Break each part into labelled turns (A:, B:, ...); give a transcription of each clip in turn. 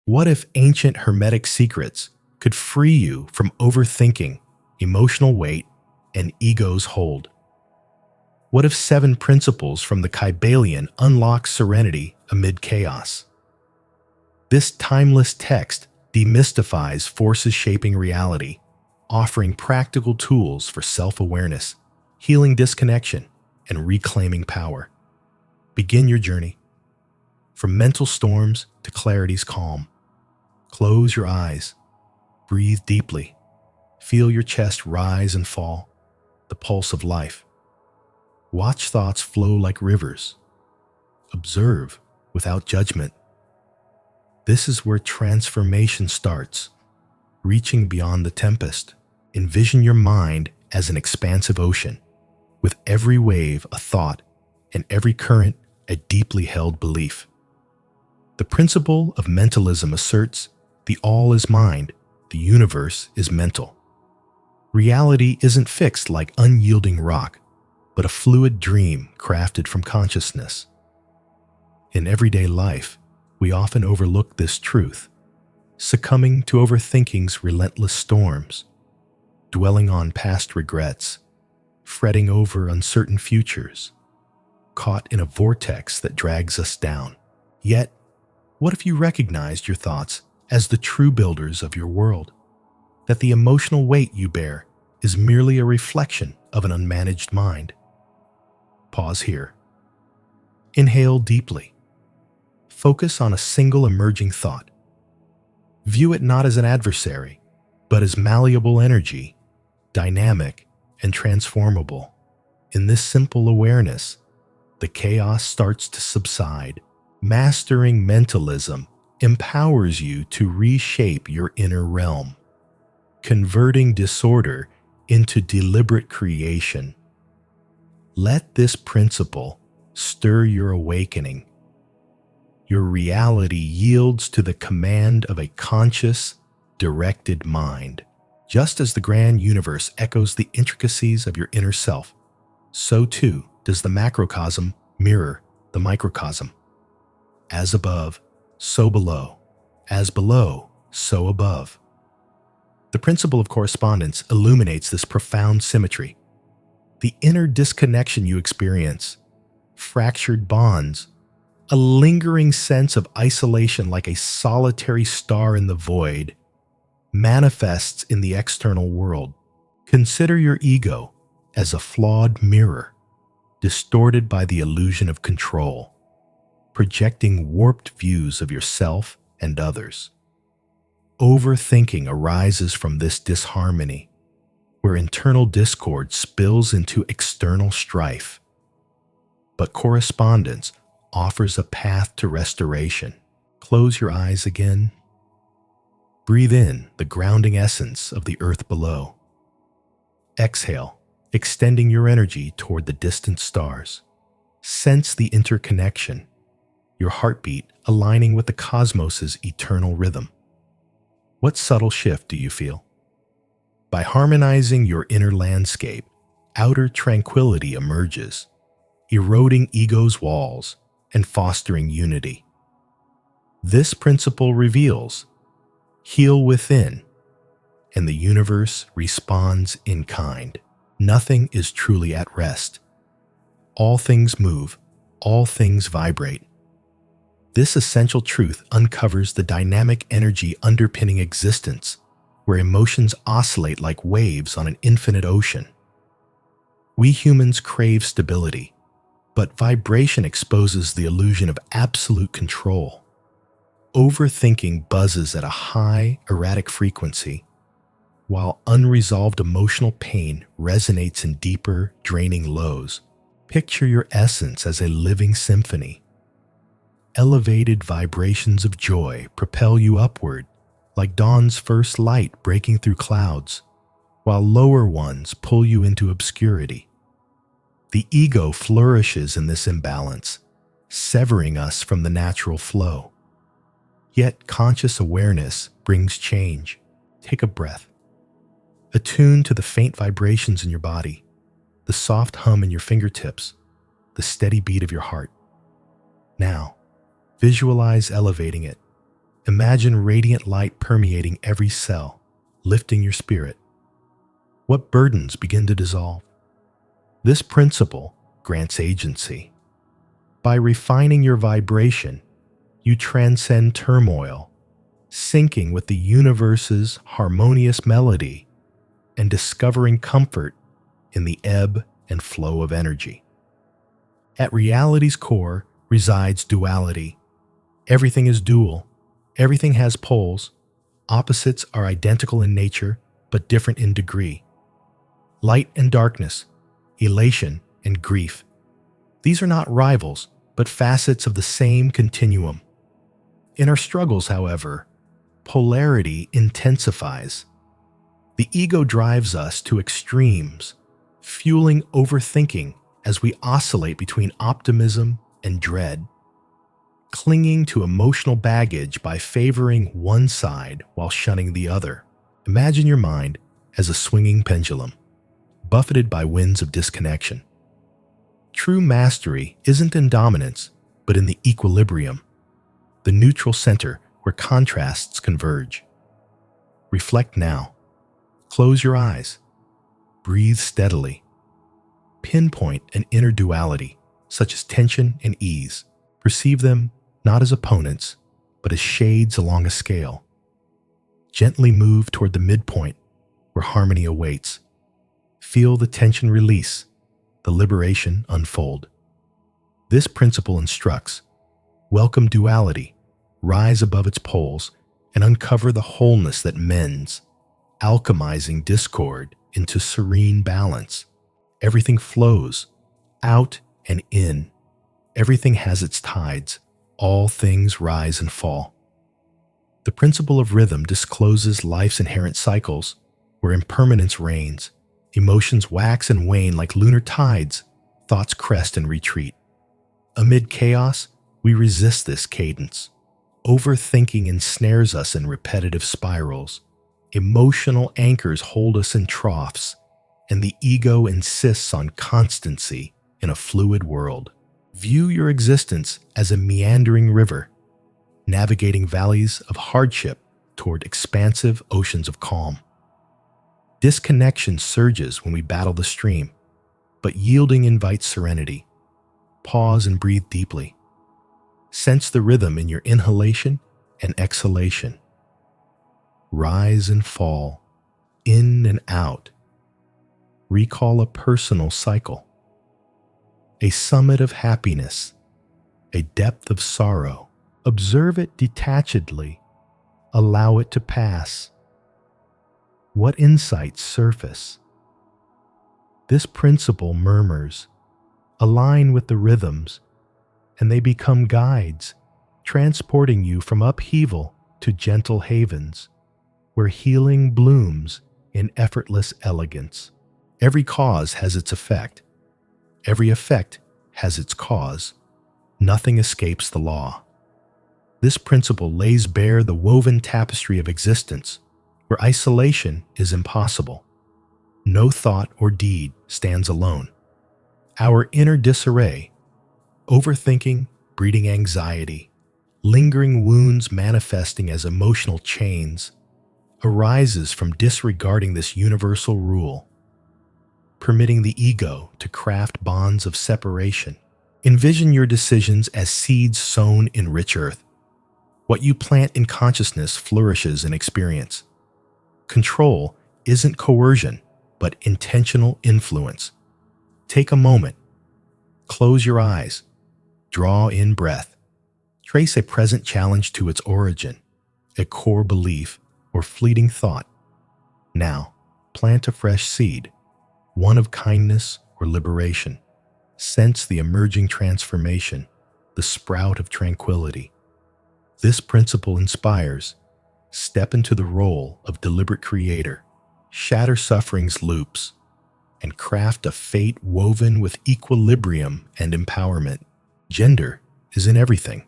A: What if ancient Hermetic secrets could free you from overthinking, emotional weight, and ego's hold? What if 7 principles from the Kybalion unlock serenity amid chaos? This timeless text demystifies forces shaping reality, offering practical tools for self-awareness, healing disconnection, and reclaiming power. Begin your journey. From mental storms to clarity's calm. Close your eyes. Breathe deeply. Feel your chest rise and fall, the pulse of life. Watch thoughts flow like rivers. Observe without judgment. This is where transformation starts, reaching beyond the tempest. Envision your mind as an expansive ocean, with every wave a thought and every current a deeply held belief. The principle of mentalism asserts the all is mind, the universe is mental. Reality isn't fixed like unyielding rock, but a fluid dream crafted from consciousness. In everyday life, we often overlook this truth, succumbing to overthinking's relentless storms, dwelling on past regrets, fretting over uncertain futures, caught in a vortex that drags us down. Yet, what if you recognized your thoughts as the true builders of your world? That the emotional weight you bear is merely a reflection of an unmanaged mind? Pause here. Inhale deeply. Focus on a single emerging thought. View it not as an adversary, but as malleable energy, dynamic and transformable. In this simple awareness, the chaos starts to subside. Mastering mentalism empowers you to reshape your inner realm, converting disorder into deliberate creation. Let this principle stir your awakening. Your reality yields to the command of a conscious, directed mind. Just as the grand universe echoes the intricacies of your inner self, so too does the macrocosm mirror the microcosm. As above, so below. As below, so above. The principle of correspondence illuminates this profound symmetry. The inner disconnection you experience, fractured bonds, a lingering sense of isolation like a solitary star in the void, manifests in the external world. Consider your ego as a flawed mirror, distorted by the illusion of control, projecting warped views of yourself and others. Overthinking arises from this disharmony, where internal discord spills into external strife. But correspondence offers a path to restoration. Close your eyes again. Breathe in the grounding essence of the earth below. Exhale, extending your energy toward the distant stars. Sense the interconnection, your heartbeat aligning with the cosmos's eternal rhythm. What subtle shift do you feel? By harmonizing your inner landscape, outer tranquility emerges, eroding ego's walls and fostering unity. This principle reveals, heal within, and the universe responds in kind. Nothing is truly at rest. All things move, all things vibrate. This essential truth uncovers the dynamic energy underpinning existence, where emotions oscillate like waves on an infinite ocean. We humans crave stability, but vibration exposes the illusion of absolute control. Overthinking buzzes at a high, erratic frequency, while unresolved emotional pain resonates in deeper, draining lows. Picture your essence as a living symphony. Elevated vibrations of joy propel you upward, like dawn's first light breaking through clouds, while lower ones pull you into obscurity. The ego flourishes in this imbalance, severing us from the natural flow. Yet conscious awareness brings change. Take a breath. Attune to the faint vibrations in your body, the soft hum in your fingertips, the steady beat of your heart. Now, visualize elevating it, Imagine radiant light permeating every cell, lifting your spirit. What burdens begin to dissolve? This principle grants agency. By refining your vibration, you transcend turmoil, syncing with the universe's harmonious melody and discovering comfort in the ebb and flow of energy. At reality's core resides duality. Everything is dual. Everything has poles. Opposites are identical in nature, but different in degree. Light and darkness, elation and grief. These are not rivals, but facets of the same continuum. In our struggles, however, polarity intensifies. The ego drives us to extremes, fueling overthinking as we oscillate between optimism and dread, clinging to emotional baggage by favoring one side while shunning the other. Imagine your mind as a swinging pendulum, buffeted by winds of disconnection. True mastery isn't in dominance, but in the equilibrium, the neutral center where contrasts converge. Reflect now. Close your eyes. Breathe steadily. Pinpoint an inner duality, such as tension and ease. Perceive them not as opponents, but as shades along a scale. Gently move toward the midpoint where harmony awaits. Feel the tension release, the liberation unfold. This principle instructs: welcome duality, rise above its poles, and uncover the wholeness that mends, alchemizing discord into serene balance. Everything flows, out and in. Everything has its tides. All things rise and fall. The principle of rhythm discloses life's inherent cycles, where impermanence reigns. Emotions wax and wane like lunar tides. Thoughts crest and retreat. Amid chaos, we resist this cadence. Overthinking ensnares us in repetitive spirals. Emotional anchors hold us in troughs, and the ego insists on constancy in a fluid world. View your existence as a meandering river, navigating valleys of hardship toward expansive oceans of calm. Disconnection surges when we battle the stream, but yielding invites serenity. Pause and breathe deeply. Sense the rhythm in your inhalation and exhalation. Rise and fall, in and out. Recall a personal cycle. A summit of happiness, a depth of sorrow. Observe it detachedly. Allow it to pass. What insights surface? This principle murmurs, align with the rhythms, and they become guides, transporting you from upheaval to gentle havens, where healing blooms in effortless elegance. Every cause has its effect. Every effect has its cause. Nothing escapes the law. This principle lays bare the woven tapestry of existence, where isolation is impossible. No thought or deed stands alone. Our inner disarray, overthinking, breeding anxiety, lingering wounds manifesting as emotional chains, arises from disregarding this universal rule, permitting the ego to craft bonds of separation. Envision your decisions as seeds sown in rich earth. What you plant in consciousness flourishes in experience. Control isn't coercion, but intentional influence. Take a moment. Close your eyes. Draw in breath. Trace a present challenge to its origin, a core belief, or fleeting thought. Now, plant a fresh seed, one of kindness or liberation. Sense the emerging transformation, the sprout of tranquility. This principle inspires. Step into the role of deliberate creator, shatter suffering's loops, and craft a fate woven with equilibrium and empowerment. Gender is in everything.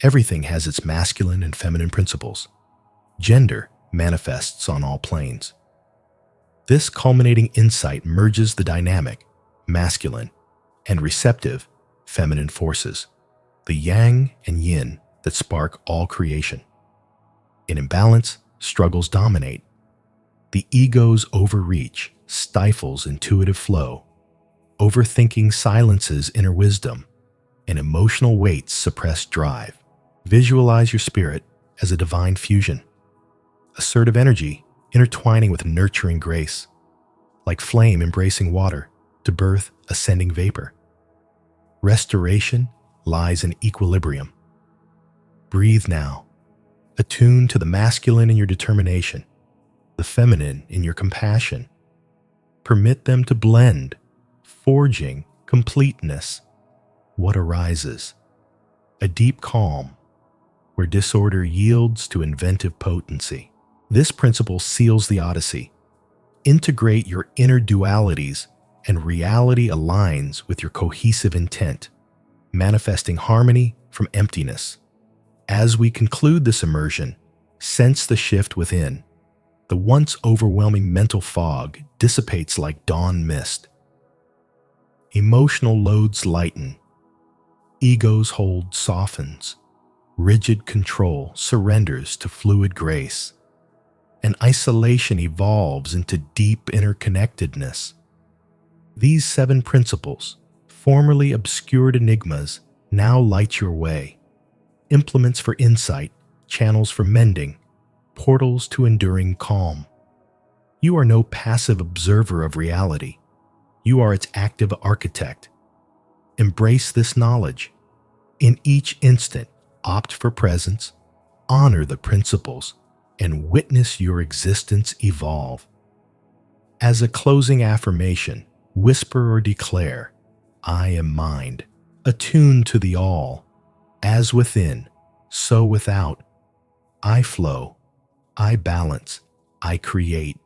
A: Everything has its masculine and feminine principles. Gender manifests on all planes. This culminating insight merges the dynamic, masculine, and receptive, feminine forces, the yang and yin that spark all creation. In imbalance, struggles dominate. The ego's overreach stifles intuitive flow. Overthinking silences inner wisdom, and emotional weights suppress drive. Visualize your spirit as a divine fusion. Assertive energy intertwining with nurturing grace, like flame embracing water to birth ascending vapor. Restoration lies in equilibrium. Breathe now, attune to the masculine in your determination, the feminine in your compassion. Permit them to blend, forging completeness. What arises? A deep calm, where disorder yields to inventive potency. This principle seals the Odyssey. Integrate your inner dualities, and reality aligns with your cohesive intent, manifesting harmony from emptiness. As we conclude this immersion, sense the shift within. The once overwhelming mental fog dissipates like dawn mist. Emotional loads lighten. Ego's hold softens. Rigid control surrenders to fluid grace. And isolation evolves into deep interconnectedness. These 7 principles, formerly obscured enigmas, now light your way. Implements for insight, channels for mending, portals to enduring calm. You are no passive observer of reality. You are its active architect. Embrace this knowledge. In each instant, opt for presence, honor the principles, and witness your existence evolve. As a closing affirmation, whisper or declare, I am mind, attuned to the all. As within, so without. I flow, I balance, I create.